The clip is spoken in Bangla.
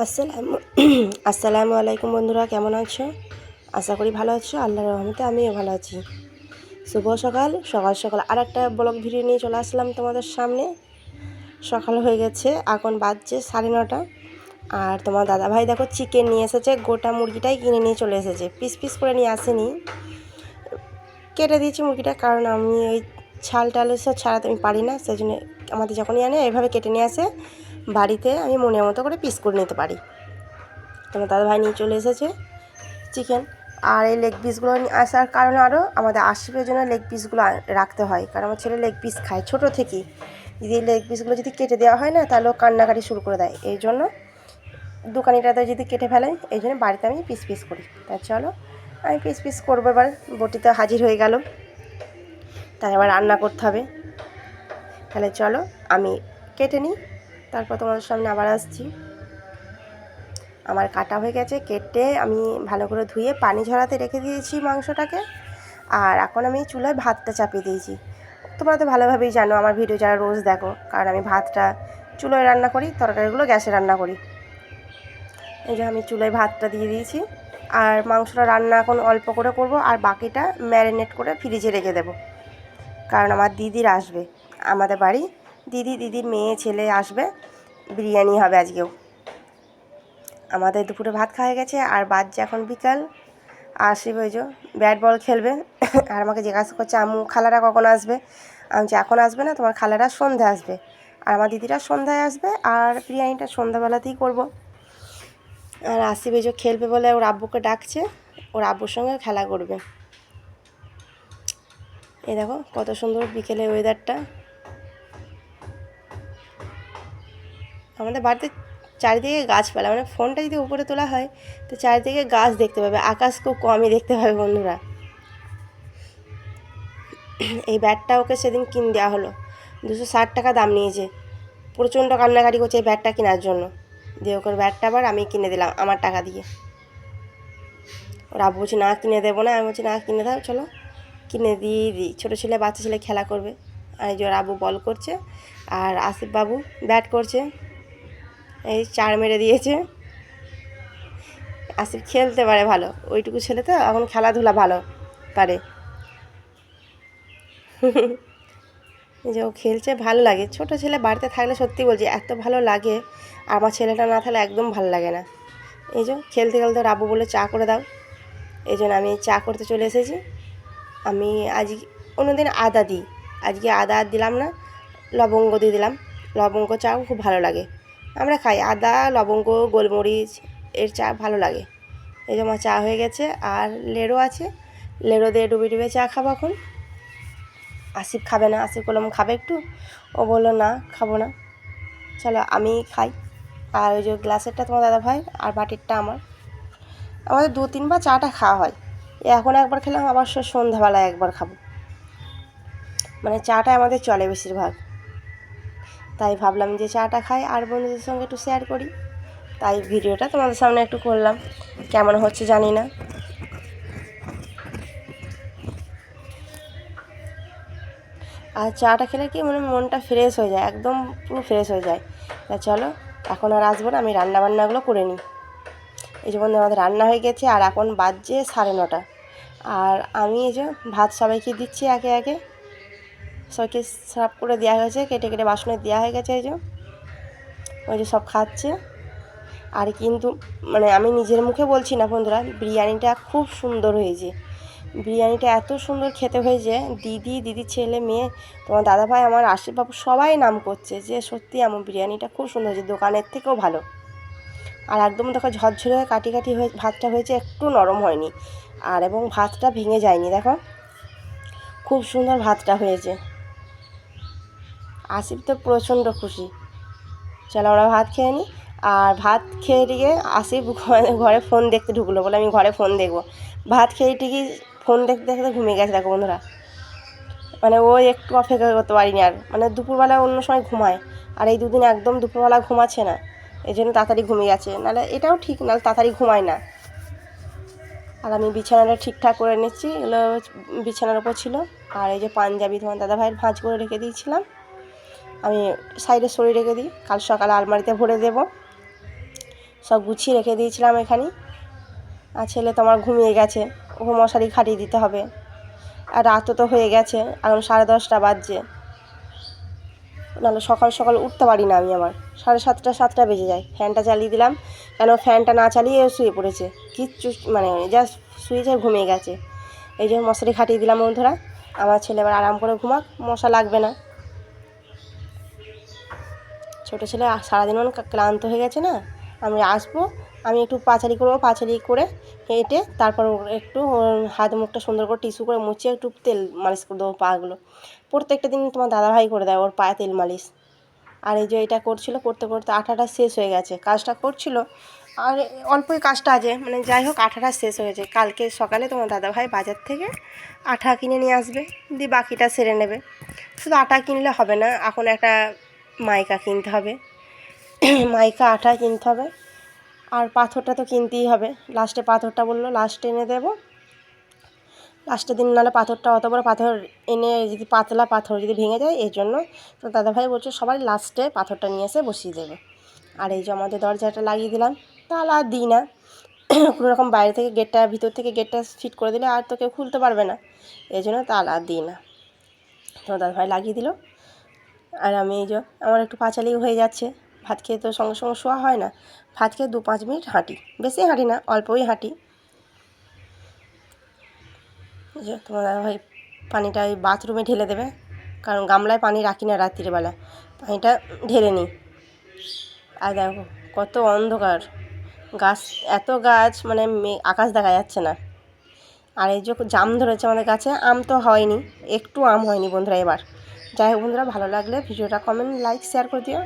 আসসালামু আসসালামু আলাইকুম বন্ধুরা, কেমন আছো? আশা করি ভালো আছো। আল্লাহর রহমতে আমিও ভালো আছি। শুভ সকাল সকাল সকাল আর একটা ব্লগ ভিডিও নিয়ে চলে আসলাম তোমাদের সামনে। সকাল হয়ে গেছে, এখন বাজছে 9:30। আর তোমার দাদাভাই দেখো চিকেন নিয়ে এসেছে, গোটা মুরগিটাই কিনে নিয়ে চলে এসেছে, পিস পিস করে নিয়ে আসেনি, কেটে দিয়েছি মুরগিটা, কারণ আমি ওই ছাল টাল এসব ছাড়াতে আমি পারি না, সেই জন্য আমাদের যখনই আনে এইভাবে কেটে নিয়ে আসে, বাড়িতে আমি মনের মতো করে পিস করে নিতে পারি। তোমার দাদাভাই নিয়ে চলে এসেছে চিকেন। আর এই লেগ পিসগুলো আসার কারণে আরও আমাদের আশীর্বাদের জন্য লেগ পিসগুলো রাখতে হয়, কারণ আমার ছেলে লেগ পিস খায় ছোটো থেকেই। যদি লেগ পিসগুলো যদি কেটে দেওয়া হয় না, তাহলে ও কান্নাকাটি শুরু করে দেয়। এই জন্য দোকানিটাতে যদি কেটে ফেলে, এই জন্য বাড়িতে আমি পিস পিস করি। তা চলো আমি পিস পিস করবো। এবার বটিতে হাজির হয়ে গেল, তাই আবার রান্না করতে হবে। তাহলে চলো আমি কেটে নিই, তারপর তোমাদের সামনে আবার আসছি। আমার কাটা হয়ে গেছে, কেটে আমি ভালো করে ধুয়ে পানি ঝরাতে রেখে দিয়েছি মাংসটাকে। আর এখন আমি চুলায় ভাতটা চাপিয়ে দিয়েছি। তোমরা তো ভালোভাবেই জানো আমার ভিডিও যারা রোজ দেখো, কারণ আমি ভাতটা চুলোয় রান্না করি, তরকারিগুলো গ্যাসে রান্না করি। এই যে আমি চুলায় ভাতটা দিয়ে দিয়েছি। আর মাংসটা রান্না এখন অল্প করে করব, আর বাকিটা ম্যারিনেট করে ফ্রিজে রেখে দেবো, কারণ আমার দিদির আসবে আমাদের বাড়ি। দিদির মেয়ে ছেলে আসবে, বিরিয়ানি হবে আজকেও। আমাদের দুপুরে ভাত খাওয়া গেছে, আর বাজছে এখন বিকাল। আসবে ওই যে ব্যাট বল খেলবে। আর আমাকে জিজ্ঞাসা করছে আম্মু খালারা কখন আসবে। আমি যে এখন আসবে না, তোমার খালারা সন্ধ্যা আসবে, আর আমার দিদিরা সন্ধ্যায় আসবে। আর বিরিয়ানিটা সন্ধ্যাবেলাতেই করব। আর আসিবে যে খেলবে বলে ওর আব্বুকে ডাকছে, ওর আব্বুর সঙ্গে খেলা করবে। এই দেখো কত সুন্দর বিকেলের ওয়েদারটা। আমাদের বাড়িতে চারিদিকে গাছপালা, মানে ফোনটা যদি উপরে তোলা হয় তো চারিদিকে গাছ দেখতে পাবে, আকাশ খুব কমই দেখতে পাবে বন্ধুরা। এই ব্যাটটা ওকে সেদিন কিনে দেওয়া হলো, 260 টাকা দাম নিয়েছে। প্রচণ্ড কান্নাকাটি করছে এই ব্যাটটা কেনার জন্য, দিয়ে ওকে ব্যাটটা আবার আমি কিনে দিলাম আমার টাকা দিয়ে। ওরা বলছে না কিনে দেবো না, আমি বলছি না কিনে দাও, চলো কিনে দিয়ে দিই। ছোটো ছেলে বাচ্চা ছেলে খেলা করবে। আর এই যে ওর আব্বু বল করছে, আর আসিফ বাবু ব্যাট করছে, এই 4 মেরে দিয়েছে। আসিফ খেলতে পারে ভালো, ওইটুকু ছেলে তো এখন খেলাধুলা ভালো পারে। এই যে ও খেলছে, ভালো লাগে। ছোটো ছেলে বাড়িতে থাকলে সত্যি বলছি এত ভালো লাগে, আর আমার ছেলেটা না থাকলে একদম ভালো লাগে না। এই যে খেলতে খেলতে ওর আব্বু বলে চা করে দাও, এই জন্য আমি চা করতে চলে এসেছি। আমি আজ অন্যদিন আদা দিই, আজকে আদা আর দিলাম না, লবঙ্গ দিয়ে দিলাম। লবঙ্গ চাও খুব ভালো লাগে, আমরা খাই আদা লবঙ্গ গোলমরিচ, এর চা ভালো লাগে। এই যে আমার চা হয়ে গেছে, আর লেড়ো আছে, লেড়ো দিয়ে ডুবে ডুবে চা খাবো এখন। আসিফ খাবে না, আসিফ বললাম খাবে একটু, ও বললো না খাবো না। চলো আমি খাই। আর ওই যে গ্লাসেরটা তোমার দাদা ভাই, আর বাটিরটা আমার। আমাদের 2-3 বার চাটা খাওয়া হয়, এখন একবার খেলাম, আবার সন্ধ্যাবেলায় একবার খাবো, মানে চাটা আমাদের চলে বেশিরভাগ। তাই ভাবলাম যে চাটা খাই আর বন্ধুদের সঙ্গে একটু শেয়ার করি, তাই ভিডিওটা তোমাদের সামনে একটু করলাম। কেমন হচ্ছে জানি না। আর চাটা খেলে কি মানে মনটা ফ্রেশ হয়ে যায়, একদম পুরো ফ্রেশ হয়ে যায়। তা চলো এখন আর আসবো না, আমি রান্নাবান্নাগুলো করে নিই। এই যে বন্ধু আমাদের রান্না হয়ে গেছে, আর এখন বাজছে 9:30। আর আমি এই যে ভাত সবাইকে দিচ্ছি একে একে, সবাইকে সার্ভ করে দেওয়া হয়েছে, কেটে কেটে বাসনে দেওয়া হয়ে গেছে। এই যে ওই যে সব খাচ্ছে। আর কিন্তু মানে আমি নিজের মুখে বলছি না বন্ধুরা, বিরিয়ানিটা খুব সুন্দর হয়েছে। বিরিয়ানিটা এত সুন্দর খেতে হয়েছে, দিদির ছেলে মেয়ে, তোমার দাদাভাই, আমার আশীর্বাবু সবাই নাম করছে যে সত্যি আমার বিরিয়ানিটা খুব সুন্দর হয়েছে, দোকানের থেকেও ভালো। আর একদম দেখো ঝরঝরে কাটি কাটি হয়ে ভাতটা হয়েছে, একটু নরম হয়নি, আর এবং ভাতটা ভেঙে যায়নি। দেখো খুব সুন্দর ভাতটা হয়েছে। আসিফ তো প্রচণ্ড খুশি। চলো আমরা ভাত খেয়ে নিই। আর ভাত খেয়ে দিয়ে আসিফ ঘরে ফোন দেখতে ঢুকলো, বলে আমি ঘরে ফোন দেখবো। ভাত খেয়ে ঠিকই ফোন দেখতে দেখতে ঘুমিয়ে গেছে দেখো বন্ধুরা। মানে ও একটু অপেক্ষা করতে পারিনি আর, মানে দুপুরবেলা অন্য সময় ঘুমায়, আর এই দুদিন একদম দুপুরবেলা ঘুমাচ্ছে না, এই জন্য তাড়াতাড়ি ঘুমিয়ে গেছে। নাহলে এটাও ঠিক, নাহলে তাড়াতাড়ি ঘুমায় না। আর আমি বিছানাটা ঠিকঠাক করে নিচ্ছি, এগুলো বিছানার ওপর ছিল। আর এই যে পাঞ্জাবি তোমার দাদা ভাইয়ের ভাঁজ করে রেখে দিয়েছিলাম, আমি সাইডে সরিয়ে রেখে দিই, কাল সকালে আলমারিতে ভরে দেবো। সব গুছিয়ে রেখে দিয়েছিলাম এখানে। আর ছেলে তো আমার ঘুমিয়ে গেছে, ওকে মশারি খাটিয়ে দিতে হবে। আর রাতও তো হয়ে গেছে, এখন 10:30 বাজছে, নাহলে সকাল সকাল উঠতে পারি না আমি। আবার 7:30 বেজে যায়। ফ্যানটা চালিয়ে দিলাম, কেন ফ্যানটা না চালিয়ে শুয়ে পড়েছে, কিচ্ছু মানে জাস্ট শুয়েছে, ঘুমিয়ে গেছে। এই যে মশারি খাটিয়ে দিলাম বন্ধুরা, আমার ছেলে এবার আরাম করে ঘুমাক, মশা লাগবে না। ছোটো ছেলে সারাদিন অনেক ক্লান্ত হয়ে গেছে না, আমি আসবো, আমি একটু পাঁচালি করবো, পাঁচালি করে হেঁটে তারপর একটু হাত মুখটা সুন্দর করে টিস্যু করে মুছিয়ে একটু তেল মালিশ করে দেবো পাগুলো। প্রত্যেকটা দিন তোমার দাদাভাই করে দেয় ওর পায়ে তেল মালিশ। আর এই যে এটা করছিল, করতে করতে আঠাটা শেষ হয়ে গেছে, কাজটা করছিল আর অল্পই কাজটা আছে, মানে যাই হোক আঠাটা শেষ হয়ে গেছে। কালকে সকালে তোমার দাদাভাই বাজার থেকে আঠা কিনে নিয়ে আসবে, দিয়ে বাকিটা সেরে নেবে। শুধু আটা কিনলে হবে না, এখন একটা মাইকা কিনতে হবে, মাইকা আটা কিনতে হবে, আর পাথরটা তো কিনতেই হবে। লাস্টে পাথরটা বললো লাস্টে এনে দেবো, লাস্টের দিন নাহলে পাথরটা, অত বড় পাথর এনে যদি পাতলা পাথর যদি ভেঙে যায়, এই জন্য তো দাদাভাই বলছে সবাই লাস্টে পাথরটা নিয়ে এসে বসিয়ে দেবে। আর এই যে আমাদের দরজাটা লাগিয়ে দিলাম, তাহলে আর দিই না, কোনো রকম বাইরে থেকে গেটটা, ভিতর থেকে গেটটা ফিট করে দিলে আর তো কেউ খুলতে পারবে না, এই জন্য তাহলে আর দিই না। তো দাদাভাই লাগিয়ে দিল। আর আমি এই যে আমার একটু পাঁচালিও হয়ে যাচ্ছে, ভাত খেয়ে তো সঙ্গে সঙ্গে শোয়া হয় না, ভাত খেয়ে 2-5 মিনিট হাঁটি, বেশি হাঁটি না, অল্পই হাঁটি। যে তোমার দাদাভাই পানিটা ওই বাথরুমে ঢেলে দেবে, কারণ গামলায় পানি রাখি না রাত্রিবেলা, পানিটা ঢেলে নিই। আর দেখো কত অন্ধকার, গাছ, এত গাছ মানে আকাশ দেখা যাচ্ছে না। আর এই যে জাম ধরেছে আমাদের গাছে, আম তো হয়নি, একটু আম হয়নি বন্ধুরা এবার। যাই হোক বন্ধুরা, ভালো লাগলে ভিডিওটা কমেন্ট, লাইক, শেয়ার করে দিও।